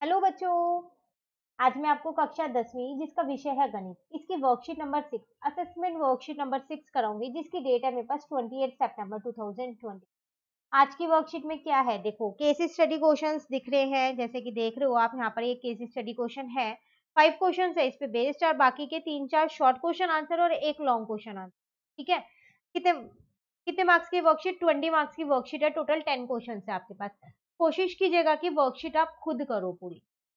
Hello बच्चों। आज मैं आपको कक्षा 10वीं जिसका विषय है गणित, इसकी worksheet number 6 assessment worksheet number 6 कराऊंगी, जिसकी डेट है मेरे पास 28 सितंबर 2020। आज की वर्कशीट में क्या है, देखो केस स्टडी क्वेश्चंस दिख रहे हैं, जैसे कि देख रहे हो आप यहाँ पर एक केस स्टडी क्वेश्चन है। 5 क्वेश्चन है इस पे बेस्ड और बाकी के 3-4 शॉर्ट क्वेश्चन आंसर और एक लॉन्ग क्वेश्चन आंसर। ठीक है। कितने कितने मार्क्स की वर्कशीट? 20 मार्क्स की वर्कशीट है। टोटल 10 क्वेश्चन है आपके पास। कोशिश कीजिएगा कि वर्कशीट आप खुद करो पूरी।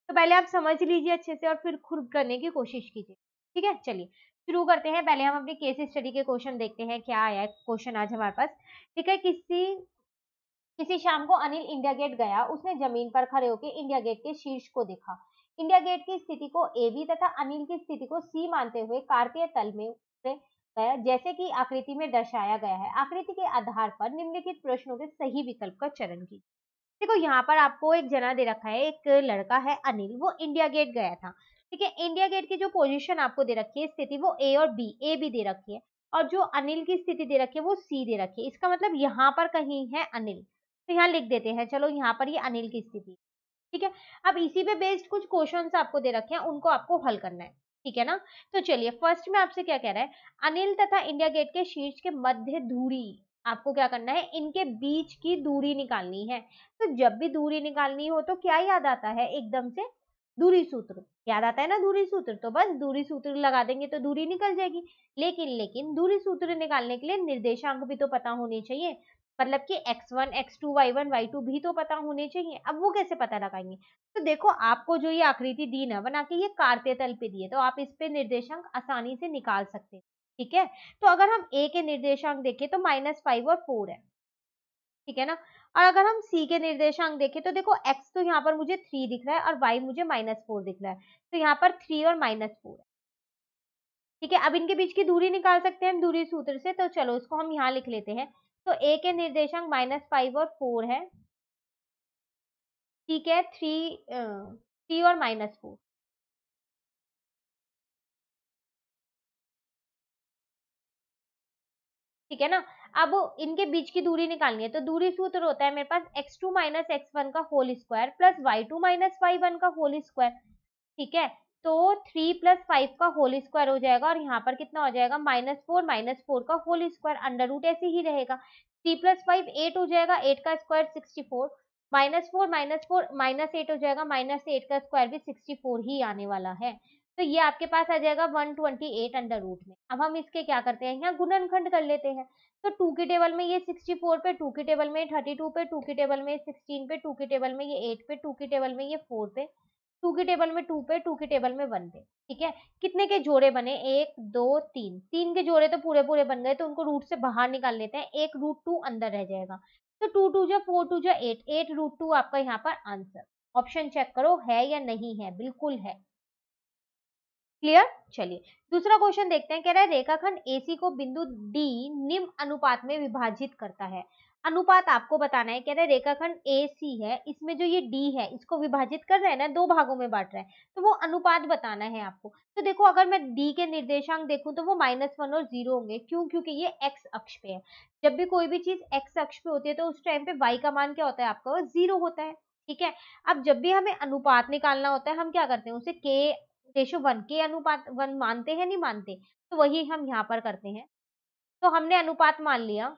तो पहले आप समझ लीजिए अच्छे से और फिर खुद करने की कोशिश कीजिए। ठीक है, चलिए शुरू करते हैं। पहले हम अपनी केस स्टडी के क्वेश्चन देखते हैं, क्या आया है क्वेश्चन आज हमारे पास। ठीक है, किसी किसी शाम को अनिल इंडिया गेट गया। उसने जमीन पर खड़े होकर इंडिया गेट के शीर्ष को देखा। इंडिया गेट की स्थिति को ए बी तथा अनिल की स्थिति को सी मानते हुए कार्तीय तल में उतरे गया, जैसे कि आकृति में दर्शाया गया है। आकृति के आधार पर निम्नलिखित प्रश्नों के सही विकल्प का चयन कीजिए। देखो यहाँ पर आपको एक जना दे रखा है, एक लड़का है अनिल, वो इंडिया गेट गया था। ठीक है, इंडिया गेट की जो पोजीशन आपको दे रखी है स्थिति, वो ए और बी, ए भी दे रखी है और जो अनिल की स्थिति दे रखी है वो सी दे रखी है। इसका मतलब यहाँ पर कहीं है अनिल, तो यहाँ लिख देते हैं। चलो यहाँ पर ये अनिल की स्थिति। ठीक है, अब इसी पे बेस्ड कुछ क्वेश्चंस आपको दे रखे हैं, उनको आपको हल करना है। ठीक है ना। तो चलिए फर्स्ट में आपसे क्या कह रहा है, अनिल तथा इंडिया गेट के शीर्ष के मध्य दूरी आपको क्या करना है, इनके बीच की दूरी निकालनी है। तो जब भी दूरी निकालनी हो तो क्या याद आता है एकदम से? दूरी सूत्र याद आता है ना। दूरी सूत्र तो बस दूरी सूत्र लगा देंगे तो दूरी निकल जाएगी। लेकिन दूरी सूत्र निकालने के लिए निर्देशांक भी तो पता होने चाहिए। मतलब कि x1 x2 y1 y2 भी तो पता होने चाहिए। अब वो कैसे पता लगाएंगे? तो देखो आपको जो ये आकृति दी ना बना के, ये कार्तीय तल पे दी है, तो आप इस पे निर्देशांक आसानी से निकाल सकते हैं। ठीक है, तो अगर हम a के निर्देशांक देखें तो -5 और 4 है। ठीक है ना। और अगर हम c के निर्देशांक देखें तो देखो x तो यहाँ पर मुझे 3 दिख रहा है और y मुझे -4 दिख रहा है, तो यहाँ पर 3 और -4 है। ठीक है, अब इनके बीच की दूरी निकाल सकते हैं हम दूरी सूत्र से, तो चलो इसको हम यहाँ लिख लेते हैं। तो a के निर्देशांक -5 और 4 है। ठीक है, 3 और -4। ठीक है ना। अब इनके बीच की दूरी निकालनी है, तो दूरी सूत्र होता है मेरे पास x2 - x1 का whole square plus y2 - y1 का होल स्क्वायर। ठीक है, तो 3 + 5 का होल स्क्वायर हो जाएगा और यहाँ पर कितना हो जाएगा, -4 का होल स्क्वायर, अंडर रूट ऐसे ही रहेगा। 3 + 5 8 हो जाएगा, 8 का स्क्वायर 64, -4 -8 हो जाएगा, -8 का स्क्वायर भी 64 ही आने वाला है। तो ये आपके पास आ जाएगा 128 अंडर रूट में। अब हम इसके क्या करते हैं, यहाँ गुणनखंड कर लेते हैं। तो 2 की टेबल में ये 64 पे, 2 की टेबल में 32 पे, 2 की टेबल में 16 पे, 2 की टेबल में ये 8 पे, 2 की टेबल में ये 4 पे, 2 की टेबल में 2 पे, 2 की टेबल में 1 पे। ठीक है, कितने के जोड़े बने, 1 2 3, 3 के जोड़े तो पूरे पूरे बन गए, तो उनको रूट से बाहर निकाल लेते हैं, एक √2 अंदर रह जाएगा। तो 2 2 जा 4 2 जा 8, 8 √2 आपका यहाँ पर आंसर। ऑप्शन चेक करो है या नहीं है, बिल्कुल है। क्लियर। चलिए दूसरा क्वेश्चन देखते हैं। कह रहा है रेखाखंड AC को बिंदु D निम्न अनुपात में विभाजित करता है। अनुपात आपको बताना है। कह रहा है रेखाखंड AC है, इसमें जो ये D है इसको विभाजित कर रहा है ना, दो भागों में बांट रहा है, तो वो अनुपात बताना है आपको। तो देखो अगर मैं D के निर्देशांक देखूं तो वो -1 और 0 होंगे। क्यों? क्योंकि ये x अक्ष पे है। जब भी कोई भी चीज x अक्ष पे होती है तो उस टाइम पे y का मान क्या होता है आपका, वो 0 होता है। ठीक है, अब जब भी हमें अनुपात निकालना होता है हम क्या करते हैं, उसे k/1 के अनुपात 1 मानते हैं, नहीं मानते? तो वही हम यहाँ पर करते हैं। तो हमने अनुपात मान लिया,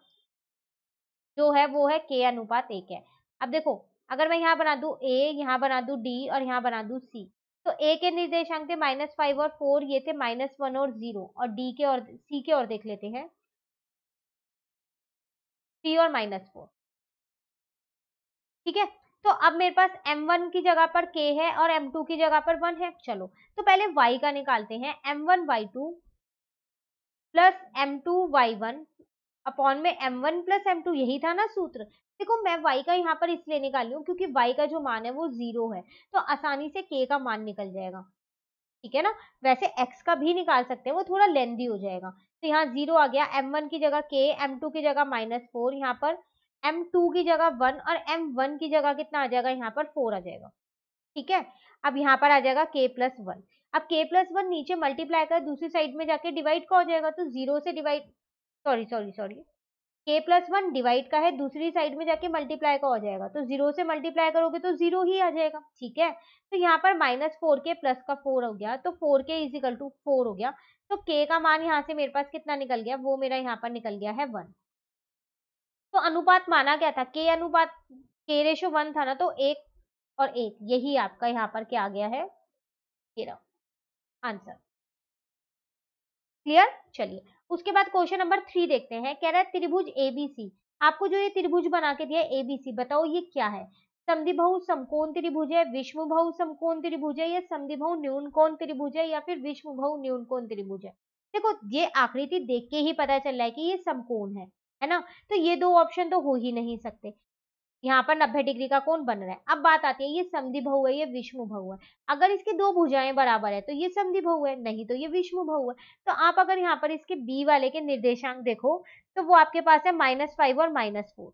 जो है वो है k/1 है। अब देखो अगर मैं यहाँ बना दूं a, यहाँ बना दूं d और यहाँ बना दूं c, तो a के निर्देशांक थे -5 और 4, ये थे -1 और 0, और d के और c के और देख लेते हैं, 3 और -4। ठीक है, तो अब मेरे पास m1 की जगह पर k है और m2 की जगह पर 1 है। चलो तो पहले y का निकालते हैं। m1 y2 plus m2 y1 upon में m1 प्लस m2, यही था ना सूत्र। देखो मैं y का यहाँ पर इसलिए निकाली हूँ क्योंकि y का जो मान है वो 0 है, तो आसानी से k का मान निकल जाएगा। ठीक है ना। वैसे x का भी निकाल सकते हैं, वो थोड़ा लेंदी हो जाएगा। तो यहाँ 0 आ गया, m1 की जगह k, m2 की जगह -4, यहाँ पर m2 की जगह 1 और m1 की जगह कितना आ जाएगा, यहाँ पर 4 आ जाएगा। ठीक है, अब यहाँ पर आ जाएगा k+1। अब k+1 नीचे मल्टीप्लाई कर दूसरी साइड में जाके डिवाइड का हो जाएगा, तो 0 से divide, sorry sorry sorry k+1 divide का है, दूसरी साइड में जाके मल्टीप्लाई का हो जाएगा, तो 0 से मल्टीप्लाई करोगे तो 0 ही आ जाएगा, ठीक है। तो यहाँ पर -4k प्लस का 4 हो गया, तो 4k इज इक्वल टू 4 हो गया। तो k का मान यहाँ से मेरे पास कितना निकल गया, वो मेरा यहाँ पर निकल गया है 1। तो अनुपात माना क्या था, k अनुपात k/1 था ना, तो 1 और 1, यही आपका यहाँ पर क्या आ गया है, ये रहा आंसर। क्लियर। चलिए उसके बाद क्वेश्चन नंबर 3 देखते हैं। कह रहा है त्रिभुज एबीसी, आपको जो ये त्रिभुज बना के दिया है एबीसी, बताओ ये क्या है। समद्विबाहु समकोण त्रिभुज है, विषमबाहु समकोण त्रिभुज है, या समद्विबाहु न्यूनकोण त्रिभुज है, या फिर विषमबाहु न्यूनकोण त्रिभुज है। देखो ये आकृति देख के ही पता चल रहा है कि ये समकोण है ना, तो ये दो ऑप्शन तो हो ही नहीं सकते। यहाँ पर 90 डिग्री का कोण बन रहा है। अब बात आती है ये समद्विबाहु है, ये विषमबाहु है। अगर इसकी दो भुजाएं बराबर है तो ये समद्विबाहु है, नहीं तो ये विषमबाहु है। तो आप अगर यहाँ पर इसके बी वाले के निर्देशांक देखो तो वो आपके पास है -5 और -4,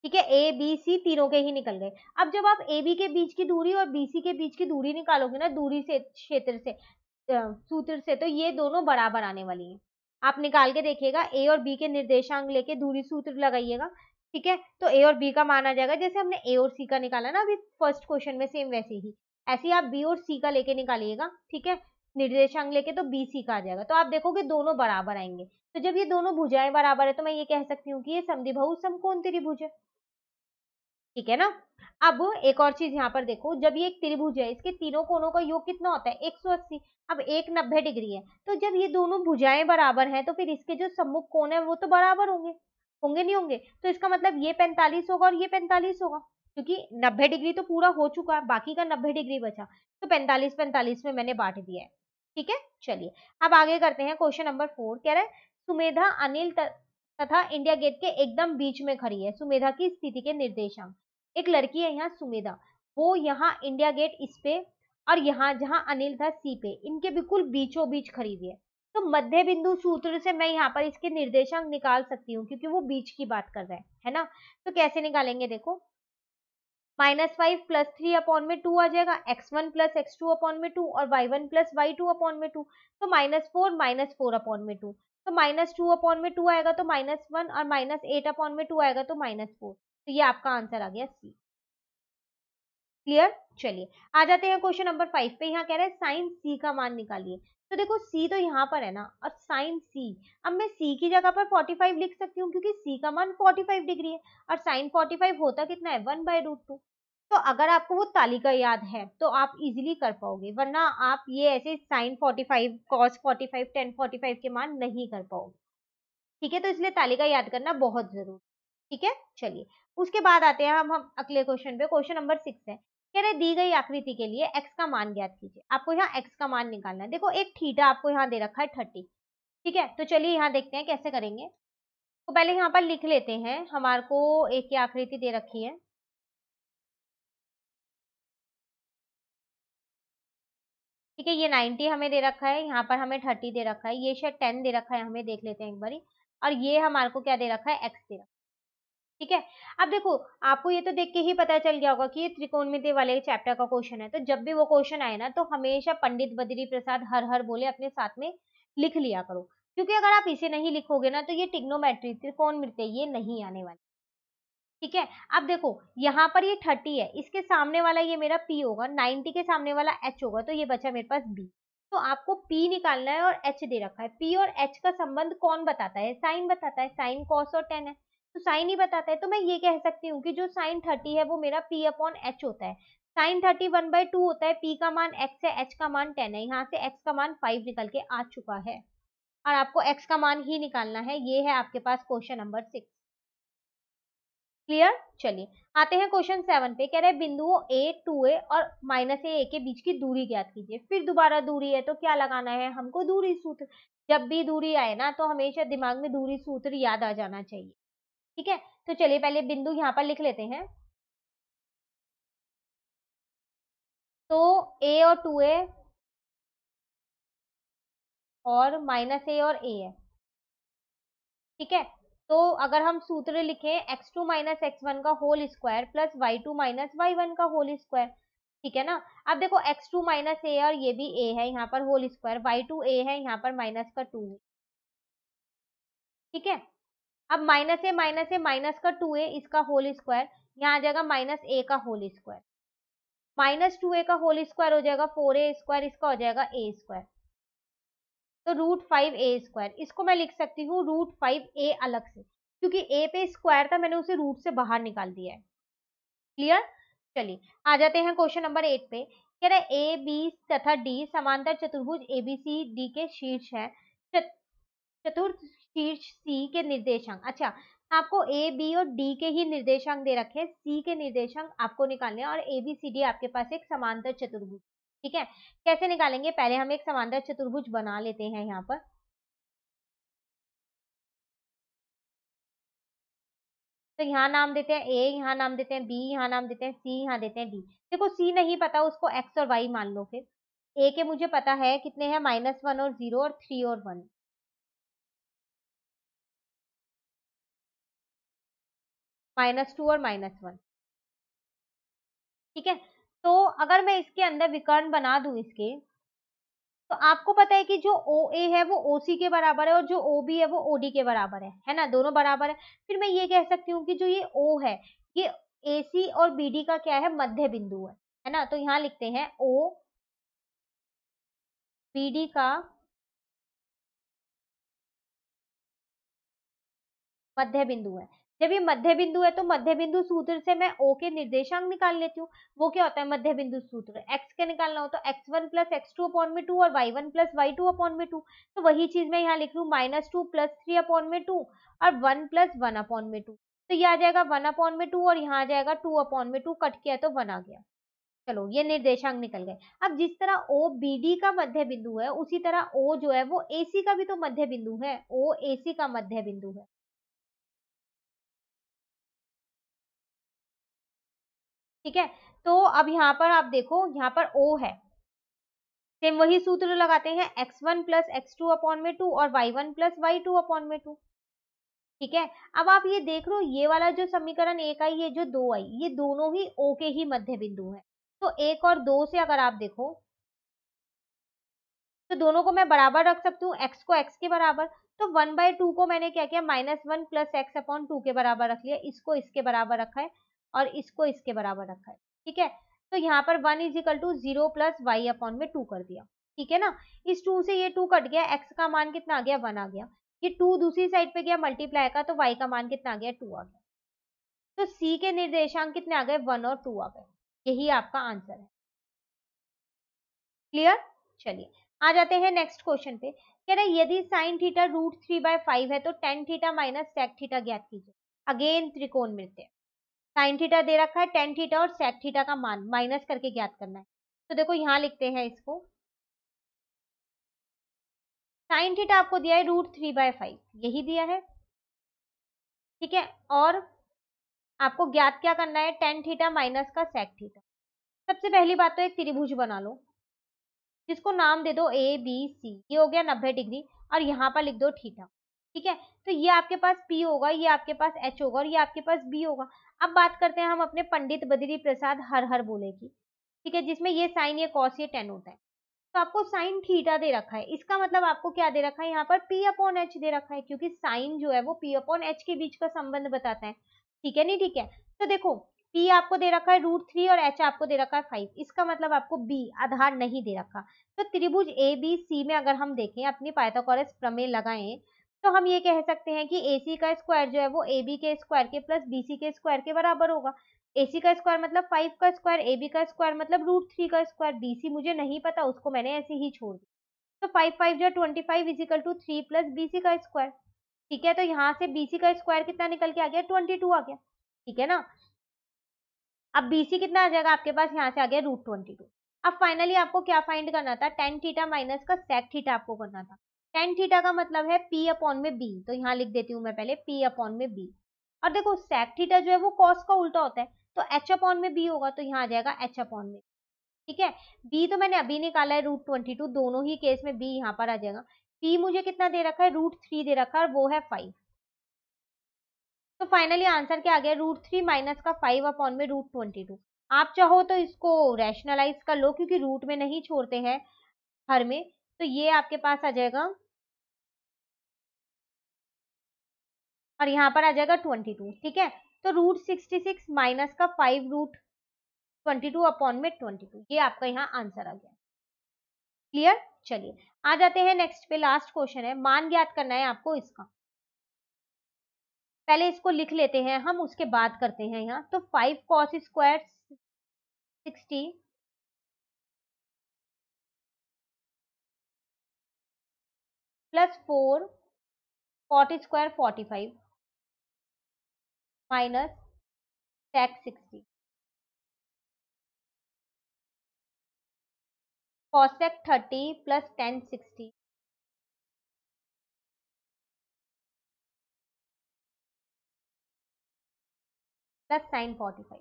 ठीक है। ए बी सी तीनों के ही निकल गए। अब जब आप ए बी के बीच की दूरी और बी सी के बीच की दूरी निकालोगे ना, दूरी से क्षेत्र से सूत्र से, तो ये दोनों बराबर आने वाली है। आप निकाल के देखिएगा, ए और बी के निर्देशांक लेके दूरी सूत्र लगाइएगा, ठीक है। तो ए और बी का मान आ जाएगा, जैसे हमने ए और सी का निकाला ना अभी फर्स्ट क्वेश्चन में, सेम वैसे ही ऐसे ही आप बी और सी का लेके निकालिएगा, ठीक है। निर्देशांक लेके तो बी सी का आ जाएगा, तो आप देखोगे दोनों बराबर आएंगे। तो जब ये दोनों भुजाएं बराबर है तो मैं ये कह सकती हूँ कि ये समद्विबाहु समकोण त्रिभुज है, ठीक है ना। अब एक और चीज यहाँ पर देखो, जब ये एक त्रिभुज है, इसके तीनों कोणों का योग कितना होता है, 180। अब एक 90 डिग्री है, तो जब ये दोनों भुजाएं बराबर हैं तो फिर इसके जो सम्मुख कोण है वो तो बराबर होंगे, होंगे नहीं होंगे। तो इसका मतलब ये 45 होगा और ये 45 होगा, क्योंकि 90 डिग्री तो पूरा हो चुका है, बाकी का 90 डिग्री बचा, तो 45-45 में मैंने बांट दिया है, ठीक है। चलिए अब आगे करते हैं। क्वेश्चन नंबर 4 कह रहा है सुमेधा अनिल तथा इंडिया गेट के एकदम बीच में खड़ी है, सुमेधा की स्थिति के निर्देशांक। एक लड़की है यहाँ सुमेधा, वो यहाँ इंडिया गेट इस पे, और यहाँ जहाँ अनिल था सी पे, इनके बिल्कुल बीचों बीच खड़ी हुई है। तो मध्य बिंदु सूत्र से मैं यहाँ पर इसके निर्देशांक निकाल सकती हूँ, क्योंकि वो बीच की बात कर रहा है ना। तो कैसे निकालेंगे देखो, -5 + 3 अपॉन में 2 आ जाएगा, x1 + x2 अपॉन में 2 और y1 + y2 अपॉन में 2, तो -4 -4 अपॉन में 2, तो -2 अपॉन में 2 आएगा तो -1, और -8 अपॉन में 2 आएगा तो -4। तो ये आपका आंसर आ गया सी। क्लियर। चलिए आ जाते हैं क्वेश्चन नंबर 5 पे। यहाँ कह रहे हैं साइन सी का मान निकालिए। तो देखो सी तो यहाँ पर है ना, और साइन सी, अब मैं सी की जगह पर 45 लिख सकती हूँ, क्योंकि सी का मान 45 डिग्री है, और साइन 45 होता कितना है, 1/√2। तो अगर आपको वो तालिका याद है तो आप इजीली कर पाओगे, वरना आप ये ऐसे साइन 45, कॉस 45, टेन 45 के मान नहीं कर पाओगे, ठीक है। तो इसलिए तालिका याद करना बहुत जरूरी, ठीक है। चलिए उसके बाद आते हैं हम अगले क्वेश्चन पे। क्वेश्चन नंबर 6 है, कह रहे दी गई आकृति के लिए x का मान ज्ञात कीजिए। आपको यहाँ x का मान निकालना है। देखो एक थीटा आपको यहाँ दे रखा है 30, ठीक है। तो चलिए यहाँ देखते हैं कैसे करेंगे। तो पहले यहाँ पर लिख लेते हैं, हमारे को एक ये आकृति दे रखी है, ठीक है। ये 90 हमें दे रखा है, यहाँ पर हमें 30 दे रखा है, ये शायद 10 दे रखा है, हमें देख लेते हैं एक बारी। और ये हमारे को क्या दे रखा है, x दे रखा है, ठीक है। अब देखो आपको ये तो देख के ही पता चल गया होगा कि ये त्रिकोणमिति वाले चैप्टर का क्वेश्चन है। तो जब भी वो क्वेश्चन आए ना, तो हमेशा पंडित बद्री प्रसाद हर हर बोले अपने साथ में लिख लिया करो, क्योंकि अगर आप इसे नहीं लिखोगे ना तो ये टिग्नोमेट्री त्रिकोणमिति ये नहीं आने वाली, ठीक है। अब देखो यहाँ पर ये 30 है, इसके सामने वाला ये मेरा P होगा, 90 के सामने वाला H होगा, तो ये बचा मेरे पास B। तो आपको P निकालना है और H दे रखा है। P और H का संबंध कौन बताता है, साइन बताता है, साइन कॉस और टेन है, तो साइन ही बताता है। तो मैं ये कह सकती हूँ कि जो साइन 30 है वो मेरा P अपॉन H होता है। साइन 30 1/2 होता है, P का मान x है, H का मान 10 है, यहाँ से x का मान 5 निकल के आ चुका है, और आपको x का मान ही निकालना है। ये है आपके पास क्वेश्चन नंबर 6। क्लियर। चलिए आते हैं क्वेश्चन 7 पे। कह रहे हैं बिंदुओं a 2a और -a के बीच की दूरी ज्ञात कीजिए। फिर दोबारा दूरी है तो क्या लगाना है हमको, दूरी सूत्र। जब भी दूरी आए ना तो हमेशा दिमाग में दूरी सूत्र याद आ जाना चाहिए, ठीक है। तो चलिए पहले बिंदु यहाँ पर लिख लेते हैं। तो a और 2a और -a और a है, ठीक है। तो अगर हम सूत्र लिखें x2 - x1 का whole square plus y2 - y1 का होल स्क्वायर, ठीक है ना। अब देखो x2 - a और ये भी a है, यहाँ पर होल स्क्वायर, y2 a है, यहाँ पर माइनस का 2 है, ठीक है। अब माइनस ए माइनस का 2a इसका होल स्क्वायर, यहाँ आ जाएगा माइनस ए का होल स्क्वायर, माइनस 2a का होल स्क्वायर हो जाएगा 4a स्क्वायर, इसका हो जाएगा a स्क्वायर, तो √5a²। इसको मैं लिख सकती हूँ √5a अलग से, क्योंकि a पे स्क्वायर था, मैंने उसे रूट से बाहर निकाल दिया है। क्लियर? चलिए आ जाते हैं क्वेश्चन नंबर 8 पे। कह रहा है ए बी तथा डी समांतर चतुर्भुज ABCD के शीर्ष है, चतुर्थ शीर्ष सी के निर्देशांक। अच्छा, आपको ए बी और डी के ही निर्देशांक दे रखे हैं, सी के निर्देशांक आपको निकालने हैं, और ABCD आपके पास एक समांतर चतुर्भुज। ठीक है, कैसे निकालेंगे? पहले हम एक समांतर चतुर्भुज बना लेते हैं यहाँ पर। तो यहाँ नाम देते हैं ए, यहाँ नाम देते हैं बी, यहाँ नाम देते हैं सी, यहाँ देते हैं डी। देखो सी नहीं पता, उसको एक्स और वाई मान लो। फिर ए के मुझे पता है कितने हैं, -1 और 0 और 3 और 1, -2 और -1। ठीक है, तो अगर मैं इसके अंदर विकर्ण बना दूं इसके, तो आपको पता है कि जो ओ ए है वो ओ सी के बराबर है, और जो ओ बी है वो ओ डी के बराबर है ना, दोनों बराबर है। फिर मैं ये कह सकती हूँ कि जो ये ओ है, ये ए सी और बी डी का क्या है, मध्य बिंदु है ना। तो यहाँ लिखते हैं ओ बी डी का मध्य बिंदु है। जब ये मध्य बिंदु है, तो मध्य बिंदु सूत्र से मैं ओ के निर्देशांक निकाल लेती हूँ। वो क्या होता है मध्य बिंदु सूत्र? एक्स के निकालना हो तो x1 प्लस x2 अपॉन में 2 और y1 प्लस y2 अपॉन में 2। तो वही चीज मैं यहाँ लिख लूँ, -2 प्लस 3 अपॉन में 2 और 1 प्लस 1 अपॉन में 2। तो ये आ जाएगा 1 अपॉन में 2 और यहाँ आ जाएगा 2 अपॉन में 2, कट किया तो 1 आ गया। चलो ये निर्देशांक निकल गए। अब जिस तरह ओ बी डी का मध्य बिंदु है, उसी तरह ओ जो है वो ए सी का भी तो मध्य बिंदु है, ओ ए सी का मध्य बिंदु है। ठीक है, तो अब यहाँ पर आप देखो, यहाँ पर O है, सेम वही सूत्र लगाते हैं, x1 प्लस x2 अपॉन में 2 और y1 प्लस y2 अपॉन में 2। ठीक है, अब आप ये देख लो, ये वाला जो समीकरण एक आई, ये जो 2 आई, ये दोनों ही O के ही मध्य बिंदु है। तो 1 और 2 से अगर आप देखो, तो दोनों को मैं बराबर रख सकती हूँ, x को x के बराबर। तो 1/2 को मैंने क्या किया, -1 प्लस x अपॉन 2 के बराबर रख लिया, इसको इसके बराबर रखा है और इसको इसके बराबर रखा है। ठीक है, तो यहाँ पर 1 is equal to 0 plus y upon में 2 कर दिया। ठीक है ना, इस 2 से ये 2 कट गया, x का मान कितना आ गया, 1 आ गया। ये 2 दूसरी साइड पे गया मल्टीप्लाई का, तो y का मान कितना आ गया, 2 आ गया। तो c के निर्देशांक कितने आ गए, 1 और 2 आ गए। यही आपका आंसर है। क्लियर? चलिए आ जाते हैं नेक्स्ट क्वेश्चन पे। कह रहा है यदि साइन थीटा √3/5 है, तो tan theta minus sec theta ज्ञात कीजिए। अगेन त्रिकोण मिलते हैं। साइन थीटा दे रखा है, टेन थीटा और सेक थीटा का मान माइनस करके ज्ञात करना है। तो देखो यहाँ लिखते हैं इसको, साइन थीटा आपको दिया है √3/5, यही दिया है। ठीक है, और आपको ज्ञात क्या करना है, टेन थीटा माइनस का सेक थीटा। सबसे पहली बात तो एक त्रिभुज बना लो, जिसको नाम दे दो ए बी सी। ये हो गया 90 डिग्री, और यहाँ पर लिख दो थीटा। ठीक है, तो ये आपके पास P होगा, ये आपके पास H होगा और ये आपके पास B होगा। अब बात करते हैं हम अपने पंडित बद्री प्रसाद हर हर बोले की। ठीक है, जिसमें ये साइन, ये कॉस, ये टेन होता है। तो आपको साइन थीटा दे रखा है, इसका मतलब आपको क्या दे रखा है, यहाँ पर P अपॉन H दे रखा है, क्योंकि साइन जो है वो P अपॉन H के बीच का संबंध बताता है। ठीक है नहीं, ठीक है। तो देखो, P आपको दे रखा है √3 और H आपको दे रखा है 5, इसका मतलब आपको B आधार नहीं दे रखा। तो त्रिभुज ए बी सी में अगर हम देखें, अपनी पाइथागोरस प्रमेय लगाएं, तो हम ये कह सकते हैं कि AC का स्क्वायर जो है वो AB के स्क्वायर के प्लस BC के स्क्वायर के बराबर होगा। AC का स्क्वायर मतलब 5 का स्क्वायर, AB का स्क्वायर मतलब √3 का स्क्वायर, BC मुझे नहीं पता, उसको मैंने ऐसे ही छोड़ दिया। तो 5 5 जो 25 is equal to 3 plus BC का स्क्वायर। ठीक है, तो यहाँ से BC का स्क्वायर कितना निकल के आ गया, 22 आ गया। ठीक है ना, अब BC कितना आ जाएगा आपके पास, यहाँ से आ गया √22। अब फाइनली आपको क्या फाइंड करना था, टेन थीटा माइनस का सेक थीटा आपको करना था। टेन थीटा का मतलब है P अपॉन में B, तो यहाँ लिख देती हूँ मैं पहले P अपॉन में B। और देखो सेक थीटा जो है वो कॉस का उल्टा होता है, तो H अपॉन में B होगा, तो यहाँ आ जाएगा H अपॉन में। ठीक है, B तो मैंने अभी निकाला है √22, दोनों ही केस में B यहाँ पर आ जाएगा। P मुझे कितना दे रखा है, √3 दे रखा है और वो है 5। तो फाइनली आंसर क्या आ गया, √3 माइनस का 5 अपॉन में √22। आप चाहो तो इसको रैशनलाइज कर लो, क्योंकि रूट में नहीं छोड़ते हैं हर में। तो ये आपके पास आ जाएगा, और यहाँ पर आ जाएगा 22, ठीक है। तो रूट 66 माइनस का 5 रूट 22 अपॉन में 22, ये आपका यहाँ आंसर आ गया। क्लियर? चलिए आ जाते हैं नेक्स्ट पे, लास्ट क्वेश्चन है, मान ज्ञात करना है आपको इसका। पहले इसको लिख लेते हैं हम, उसके बाद करते हैं यहाँ। तो 5 cos square 60 plus 4 cot square 45 minus sec 60 कॉसेक 30 प्लस टेन 60 प्लस साइन 45।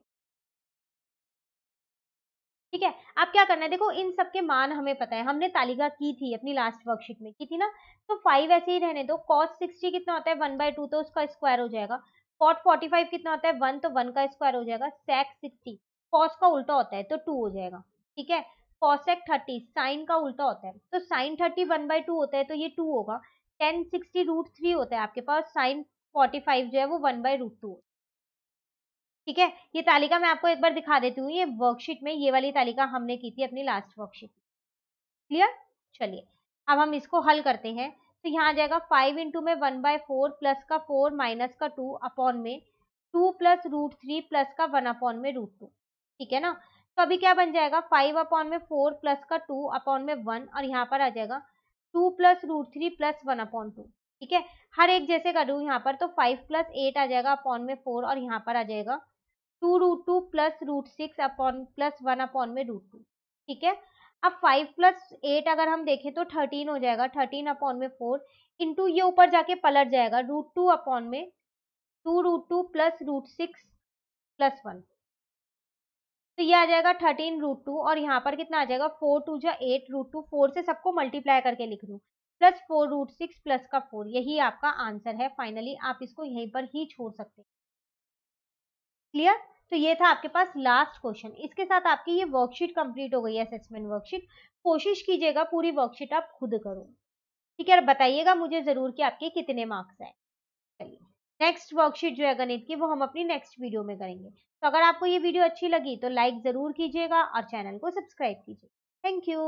ठीक है, अब क्या करना है, देखो इन सब के मान हमें पता है, हमने तालिका की थी अपनी लास्ट वर्कशीट में, की थी ना। तो 5 ऐसे ही रहने दो। कॉस 60 कितना होता है 1/2, तो उसका स्क्वायर हो जाएगा। कॉट 45 कितना होता है 1, तो 1 का स्क्वायर हो जाएगा। सेक 60 कॉस का उल्टा होता है तो 2 हो जाएगा, ठीक है। कॉसेक 30 साइन का उल्टा होता है, तो साइन 30 1/2 होता है तो ये 2 होगा। टेन 60 √3 होता है आपके पास, साइन 45 जो है वो 1/√2। ठीक है, ये तालिका मैं आपको एक बार दिखा देती हूँ, ये वर्कशीट में ये वाली तालिका हमने की थी अपनी लास्ट वर्कशीट। क्लियर? चलिए अब हम इसको हल करते हैं। तो यहाँ आ जाएगा 5 इंटू में 1/4 प्लस का 4 माइनस का 2 अपॉन में 2 प्लस √3 प्लस का 1 अपॉन में √2। ठीक है ना। तो अभी क्या बन जाएगा 5 अपॉन में 4 प्लस का 2 अपॉन में 1, और यहाँ पर आ जाएगा 2 प्लस √3 प्लस 1 अपॉन 2। ठीक है, हर एक जैसे करूँ यहाँ पर, तो 5 प्लस 8 आ जाएगा अपॉन में 4, और यहाँ पर आ जाएगा 2√2 प्लस √6 अपॉन प्लस 1 अपॉन में √2। ठीक है, अब 5 प्लस 8 अगर हम देखें तो 13 हो जाएगा, 13 अपॉन में 4 इंटू ये ऊपर जाके पलट जाएगा √2 अपॉन में 2√2 प्लस √6 प्लस 1। तो ये आ जाएगा 13 √2, और यहाँ पर कितना आ जाएगा 4 2 जा 8 √2, 4 से सबको मल्टीप्लाई करके लिख लूँ, प्लस 4 √6 प्लस का 4, यही आपका आंसर है। फाइनली आप इसको यहीं पर ही छोड़ सकते हैं। क्लियर? तो ये था आपके पास लास्ट क्वेश्चन। इसके साथ आपकी ये वर्कशीट कंप्लीट हो गई है, असेसमेंट वर्कशीट। कोशिश कीजिएगा पूरी वर्कशीट आप खुद करो, ठीक है, और बताइएगा मुझे जरूर कि आपके कितने मार्क्स आए। चलिए नेक्स्ट वर्कशीट जो है गणित की, वो हम अपनी नेक्स्ट वीडियो में करेंगे। तो अगर आपको ये वीडियो अच्छी लगी तो लाइक जरूर कीजिएगा और चैनल को सब्सक्राइब कीजिए। Thank you.